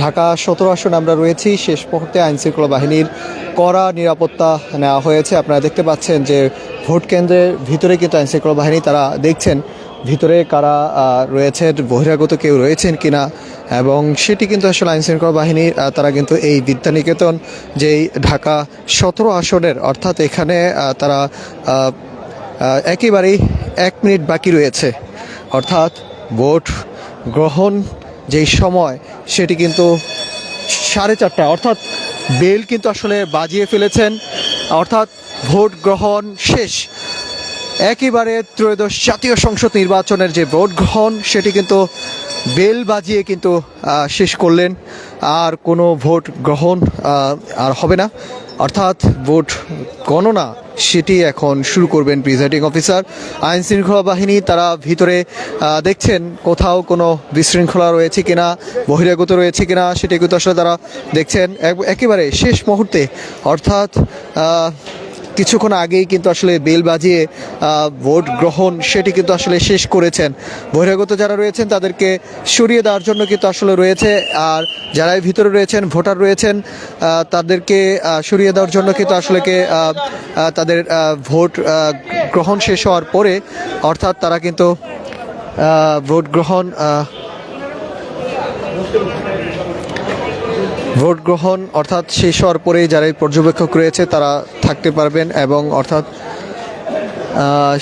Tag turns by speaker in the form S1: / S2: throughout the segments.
S1: ঢাকা 17 আসনে আমরা রয়েছি। শেষ মুহূর্তে আইনশৃঙ্খলা বাহিনীর কড়া নিরাপত্তা নেওয়া হয়েছে। আপনারা দেখতে পাচ্ছেন যে ভোট কেন্দ্রের ভিতরে কিন্তু আইনশৃঙ্খলা বাহিনী তারা দেখছেন ভিতরে কারা রয়েছে, বহিরাগত কেউ রয়েছেন কিনা, এবং সেটি কিন্তু আসলে আইনশৃঙ্খলা বাহিনী তারা কিন্তু এই বিদ্যানিকেতন যেই ঢাকা 17 আসনের, অর্থাৎ এখানে তারা একেবারেই 1 মিনিট বাকি রয়েছে, অর্থাৎ ভোট গ্রহণ যেই সময় সেটি কিন্তু 4:30, অর্থাৎ বেল কিন্তু আসলে বাজিয়ে ফেলেছেন, অর্থাৎ ভোট গ্রহণ শেষ। একেবারে ত্রয়োদশ জাতীয় সংসদ নির্বাচনের যে ভোট গ্রহণ সেটি কিন্তু বেল বাজিয়ে কিন্তু শেষ করলেন। আর কোনো ভোট গ্রহণ আর হবে না, অর্থাৎ ভোট গণনা সেটি এখন শুরু করবেন প্রিজাইডিং অফিসার। আইন শৃঙ্খলা বাহিনী তারা ভিতরে দেখছেন কোথাও কোনো বিশৃঙ্খলা রয়েছে কিনা, বহিরাগত রয়েছে কিনা, সেটি কিন্তু আসলে তারা দেখছেন একেবারে শেষ মুহূর্তে, অর্থাৎ কিছুক্ষণ আগেই কিন্তু আসলে বেল বাজিয়ে ভোট গ্রহণ সেটি কিন্তু আসলে শেষ করেছেন। বহিরাগত যারা রয়েছেন তাদেরকে সরিয়ে দেওয়ার জন্য কিন্তু আসলে রয়েছে, আর যারা ভিতরে রয়েছেন ভোটার রয়েছেন তাদেরকে সরিয়ে দেওয়ার জন্য কিন্তু আসলে তাদের ভোট গ্রহণ শেষ হওয়ার পরে, অর্থাৎ তারা কিন্তু ভোট গ্রহণ অর্থাৎ শেষ হওয়ার পরেই যারা পর্যবেক্ষক রয়েছে তারা থাকতে পারবেন, এবং অর্থাৎ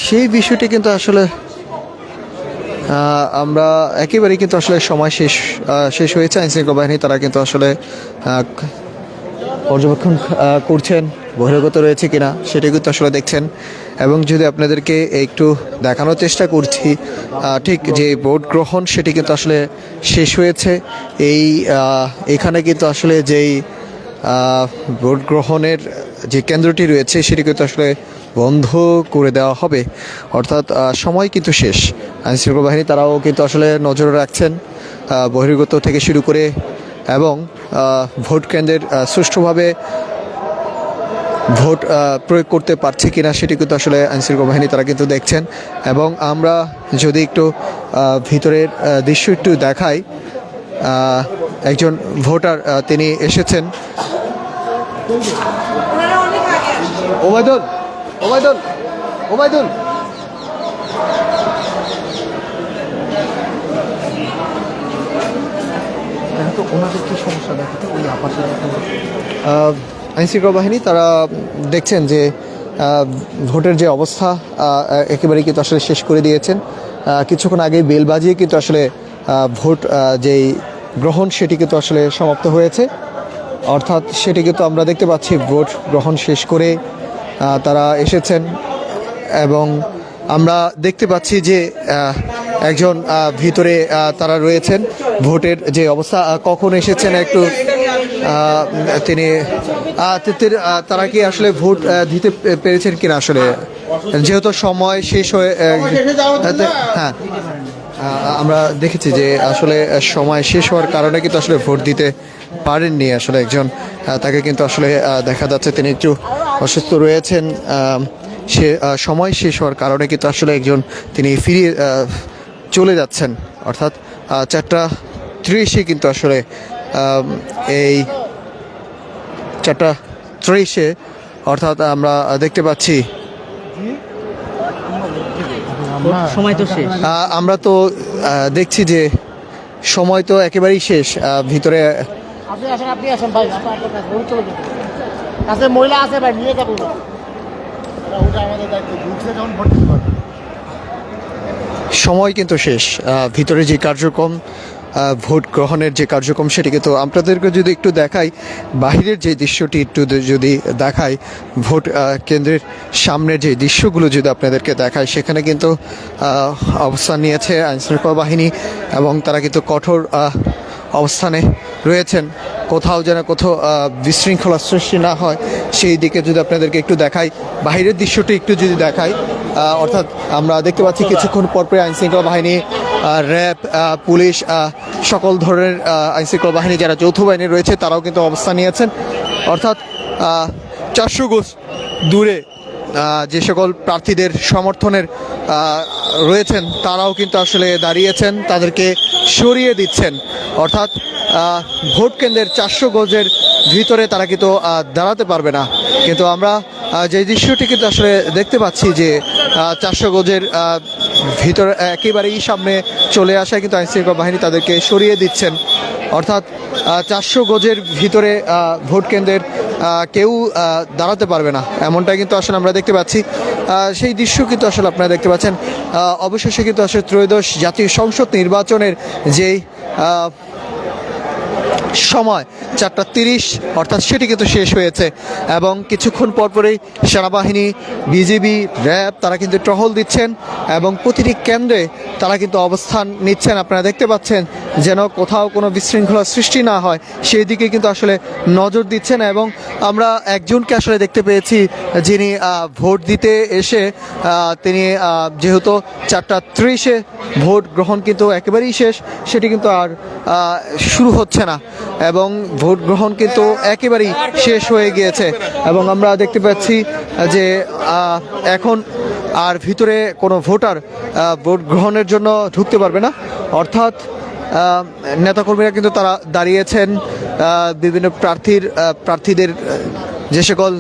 S1: সেই বিষয়টি কিন্তু আসলে আমরা একেবারেই কিন্তু আসলে সময় শেষ হয়েছে। আইনশৃঙ্খলা বাহিনী তারা কিন্তু আসলে পর্যবেক্ষণ করছেন বহিরাগত রয়েছে কিনা সেটা কিন্তু আসলে দেখছেন। এবং যদি আপনাদেরকে একটু দেখানোর চেষ্টা করছি, ঠিক যে ভোট গ্রহণ সেটি কিন্তু আসলে শেষ হয়েছে। এখানে কিন্তু আসলে যেই ভোট গ্রহণের যে কেন্দ্রটি রয়েছে সেটি কিন্তু আসলে বন্ধ করে দেওয়া হবে, অর্থাৎ সময় কিন্তু শেষ। আইনশৃঙ্খলা বাহিনী তারাও কিন্তু আসলে নজরে রাখছেন বহির্গত থেকে শুরু করে, এবং ভোট কেন্দ্রের সুষ্ঠুভাবে ভোট প্রয়োগ করতে পারছে কিনা সেটি কিন্তু আসলে আইনশৃঙ্খলা বাহিনী তারা কিন্তু দেখছেন। এবং আমরা যদি একটু ভিতরের দৃশ্য একটু দেখাই, একজন ভোটার তিনি এসেছেন। ওবায়দুল ওবায়দুল ওবায়দুল তো ওনাদের কি সমস্যা দেখাতে ওই আপাতত আইনশৃঙ্খলা বাহিনী তারা দেখছেন যে ভোটের যে অবস্থা একেবারেই কিন্তু আসলে শেষ করে দিয়েছেন। কিছুক্ষণ আগে বেল বাজিয়ে কিন্তু আসলে ভোট যেই গ্রহণ সেটি কিন্তু আসলে সমাপ্ত হয়েছে, অর্থাৎ সেটি কিন্তু আমরা দেখতে পাচ্ছি ভোট গ্রহণ শেষ করে তারা এসেছেন। এবং আমরা দেখতে পাচ্ছি যে একজন ভিতরে তারা রয়েছেন। ভোটের যে অবস্থা কখন এসেছেন একটু তিনি তারা কি আসলে ভোট দিতে পেরেছেন কিনা, আসলে যেহেতু সময় শেষ হয়ে হ্যাঁ আমরা দেখেছি যে আসলে সময় শেষ হওয়ার কারণে কিন্তু আসলে ভোট দিতে পারেননি। আসলে একজন তাকে কিন্তু আসলে দেখা যাচ্ছে তিনি একটু অসুস্থ রয়েছেন, সে সময় শেষ হওয়ার কারণে কিন্তু আসলে একজন তিনি ফিরে চলে যাচ্ছেন, অর্থাৎ 4:30 কিন্তু আসলে এই 4:30 অর্থাৎ আমরা দেখতে পাচ্ছি
S2: সময় তো শেষ।
S1: আমরা তো দেখছি যে সময় তো একেবারেই শেষ। ভিতরে
S2: আপনি আসেন ভাই, কাছে মহিলা আছে ভাই, নিয়ে যাবো।
S1: সময় কিন্তু শেষ। ভিতরে যে কার্যক্রম ভোট গ্রহণের যে কার্যক্রম সেটি কিন্তু আপনাদেরকে যদি একটু দেখাই, বাহিরের যে দৃশ্যটি একটু যদি দেখাই, ভোট কেন্দ্রের সামনের যে দৃশ্যগুলো যদি আপনাদেরকে দেখায়, সেখানে কিন্তু অবস্থান নিয়েছে আইনশৃঙ্খলা বাহিনী, এবং তারা কিন্তু কঠোর অবস্থানে রয়েছেন, কোথাও যেন কোথাও বিশৃঙ্খলা সৃষ্টি না হয় সেই দিকে যদি আপনাদেরকে একটু দেখাই, বাহিরের দৃশ্যটি একটু যদি দেখাই, অর্থাৎ আমরা দেখতে পাচ্ছি কিছুক্ষণ পরপর আইনশৃঙ্খলা বাহিনী, র্যাব, পুলিশ, সকল ধরনের আইনশৃঙ্খলা বাহিনী যারা যৌথ বাহিনী রয়েছে তারাও কিন্তু অবস্থান নিয়েছেন, অর্থাৎ 400 গজ দূরে যে সকল প্রার্থীদের সমর্থনের রয়েছেন তারাও কিন্তু আসলে দাঁড়িয়েছেন, তাদেরকে সরিয়ে দিচ্ছেন, অর্থাৎ ভোট কেন্দ্রের 400 গজের ভিতরে তারা কিন্তু দাঁড়াতে পারবে না। কিন্তু আমরা যে দৃশ্যটি কিন্তু আসলে দেখতে পাচ্ছি যে 400 গজের ভিতরে একেবারেই সামনে চলে আসায় কিন্তু আইনশৃঙ্খলা বাহিনী তাদেরকে সরিয়ে দিচ্ছেন। অর্থাৎ 400 গজের ভিতরে ভোট কেন্দ্রের কেউ দাঁড়াতে পারবে না, এমনটাই কিন্তু আসলে আমরা দেখতে পাচ্ছি। সেই দৃশ্য কিন্তু আসলে আপনারা দেখতে পাচ্ছেন। অবশেষে কিন্তু আসলে ত্রয়োদশ জাতীয় সংসদ নির্বাচনের যেই সময় 4:30 অর্থাৎ সেটি কিন্তু শেষ হয়েছে এবং কিছুক্ষণ পরপরই সেনাবাহিনী, বিজিবি, র্যাব তারা কিন্তু টহল দিচ্ছেন এবং প্রতিটি কেন্দ্রে তারা কিন্তু অবস্থান নিচ্ছেন। আপনারা দেখতে পাচ্ছেন যেন কোথাও কোনো বিশৃঙ্খলা সৃষ্টি না হয় সেই দিকে কিন্তু আসলে নজর দিচ্ছেন। এবং আমরা একজনকে আসলে দেখতে পেয়েছি যিনি ভোট দিতে এসে তিনি যেহেতু 4:30 ভোট গ্রহণ কিন্তু একেবারেই শেষ, সেটি কিন্তু আর শুরু হচ্ছে না এবং ভোট গ্রহণ কিন্তু একেবারেই শেষ হয়ে গিয়েছে। এবং আমরা দেখতে পাচ্ছি যে এখন আর ভিতরে কোনো ভোটার ভোট গ্রহণের জন্য ঢুকতে পারবে না। অর্থাৎ নেতাকর্মীরা কিন্তু তারা দাঁড়িয়েছেন, বিভিন্ন প্রার্থীদের যে সকল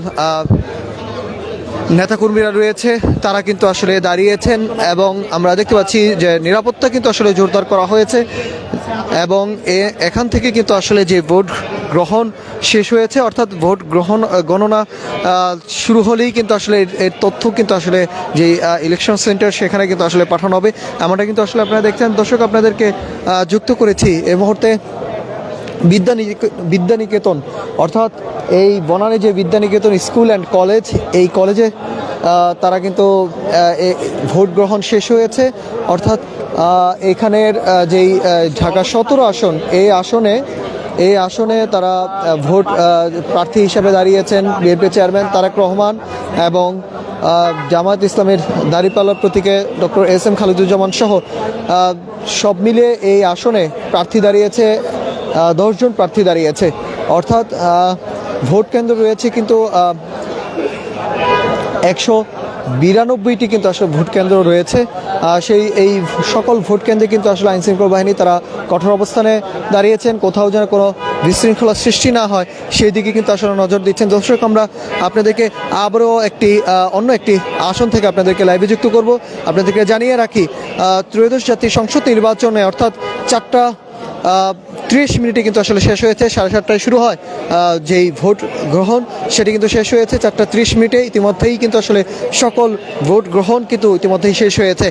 S1: নেতাকর্মীরা রয়েছে তারা কিন্তু আসলে দাঁড়িয়েছেন এবং আমরা দেখতে পাচ্ছি যে নিরাপত্তা কিন্তু আসলে জোরদার করা হয়েছে। এবং এখান থেকে কিন্তু আসলে যে ভোট গ্রহণ শেষ হয়েছে, অর্থাৎ ভোট গ্রহণ গণনা শুরু হলেই কিন্তু আসলে এর তথ্য কিন্তু আসলে যে ইলেকশন সেন্টার সেখানে কিন্তু আসলে পাঠানো হবে। এমনটা কিন্তু আসলে আপনারা দেখছেন। দর্শক, আপনাদেরকে যুক্ত করেছি এই মুহূর্তে বিদ্যানিকেতন, অর্থাৎ এই বনানী যে বিদ্যানিকেতন স্কুল অ্যান্ড কলেজ, এই কলেজে তারা কিন্তু ভোট গ্রহণ শেষ হয়েছে। অর্থাৎ এখানের যেই ঢাকা 17 আসন, এই আসনে তারা ভোট প্রার্থী হিসেবে দাঁড়িয়েছেন বিএনপি চেয়ারম্যান তারেক রহমান এবং জামায়াত ইসলামের দাঁড়িপাল্লার প্রতীকে ডক্টর এস.এম. খালিদুজ্জামান সহ সব মিলে এই আসনে প্রার্থী দাঁড়িয়েছে 10 জন প্রার্থী দাঁড়িয়েছে। অর্থাৎ ভোট কেন্দ্র রয়েছে কিন্তু 192টি কিন্তু আসলে ভোট কেন্দ্র রয়েছে। এই সকল ভোট কেন্দ্রে কিন্তু আসলে আইনশৃঙ্খলা বাহিনী তারা কঠোর অবস্থানে দাঁড়িয়েছেন, কোথাও যেন কোনো বিশৃঙ্খলা সৃষ্টি না হয় সেই দিকে কিন্তু আসলে নজর দিচ্ছেন। দর্শক, আমরা আপনাদেরকে আবারও অন্য একটি আসন থেকে আপনাদেরকে লাইভে যুক্ত করব। আপনাদেরকে জানিয়ে রাখি, ত্রয়োদশ জাতীয় সংসদ নির্বাচনে অর্থাৎ 4:30 কিন্তু আসলে শেষ হয়েছে। 7:30টায় শুরু হয় যেই ভোট গ্রহণ, সেটি কিন্তু শেষ হয়েছে 4:30 ইতিমধ্যেই কিন্তু আসলে সকল ভোট গ্রহণ কিন্তু ইতিমধ্যেই শেষ হয়েছে।